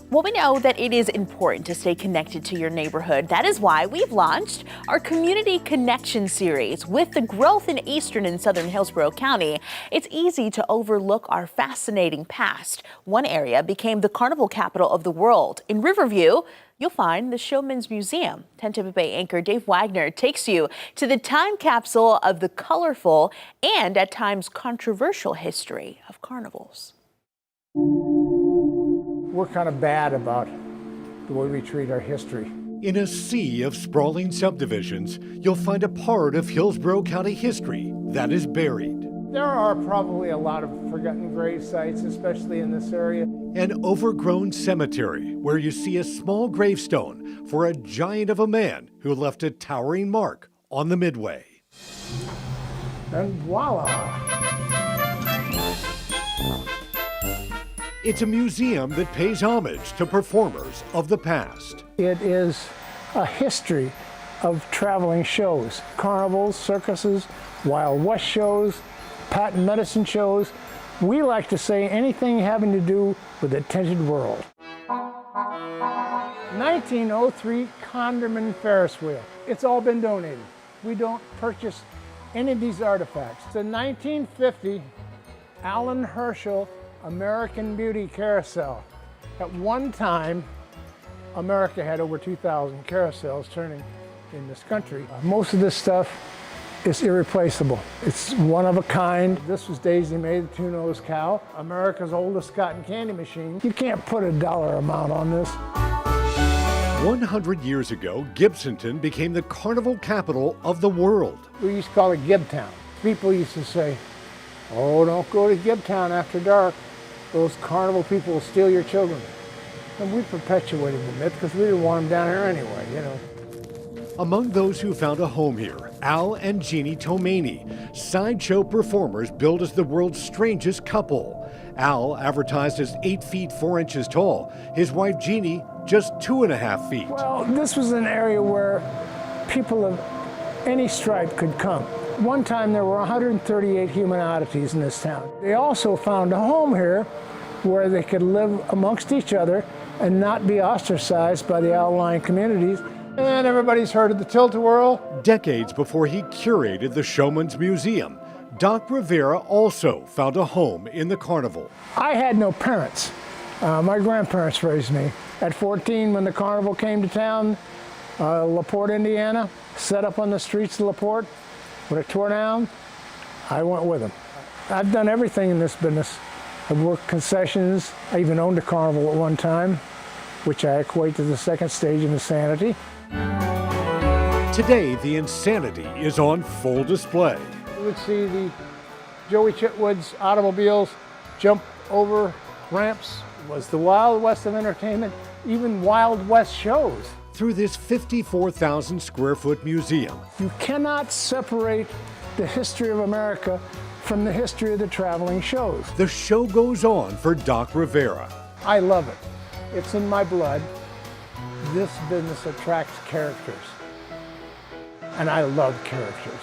Well, we know that it is important to stay connected to your neighborhood. That is why we've launched our Community Connection series. With the growth in eastern and southern Hillsborough County, it's easy to overlook our fascinating past. One area became the Carnival Capital of the world. In Riverview, you'll find the Showman's Museum. 10 Tampa Bay anchor Dave Wagner takes you to the time capsule of the colorful and at times controversial history of carnivals. We're kind of bad about the way we treat our history. In a sea of sprawling subdivisions, you'll find a part of Hillsborough County history that is buried. There are probably a lot of forgotten grave sites, especially in this area. An overgrown cemetery where you see a small gravestone for a giant of a man who left a towering mark on the Midway. And voila! It's a museum that pays homage to performers of the past. It is a history of traveling shows, carnivals, circuses, Wild West shows, patent medicine shows. We like to say anything having to do with the tinted world. 1903 Condorman Ferris wheel. It's all been donated. We don't purchase any of these artifacts. The 1950 Alan Herschel American Beauty Carousel. At one time, America had over 2,000 carousels turning in this country. Most of this stuff is irreplaceable. It's one of a kind. This was Daisy May, the two-nosed cow, America's oldest cotton candy machine. You can't put a dollar amount on this. 100 years ago, Gibsonton became the carnival capital of the world. We used to call it Gibtown. People used to say, "Oh, don't go to Gibtown after dark. Those carnival people will steal your children." And we perpetuated the myth because we didn't want them down here anyway, you know. Among those who found a home here, Al and Jeannie Tomani, sideshow performers billed as the world's strangest couple. Al advertised as 8 feet 4 inches tall. His wife Jeannie just 2.5 feet. Well, this was an area where people of any stripe could come. One time there were 138 human oddities in this town. They also found a home here where they could live amongst each other and not be ostracized by the outlying communities. And everybody's heard of the Tilt-A-Whirl. Decades before he curated the Showman's Museum, Doc Rivera also found a home in the carnival. I had no parents. My grandparents raised me. At 14, when the carnival came to town, LaPorte, Indiana, set up on the streets of LaPorte. When it tore down, I went with them. I've done everything in this business. I've worked concessions. I even owned a carnival at one time, which I equate to the second stage of insanity. Today, the insanity is on full display. You would see the Joey Chitwood's automobiles jump over ramps. It was the Wild West of entertainment, even Wild West shows. Through this 54,000 square foot museum, You cannot separate the history of America from the history of the traveling shows. the show goes on for Doc Rivera. I love it. It's in my blood. This business attracts characters. And I love characters.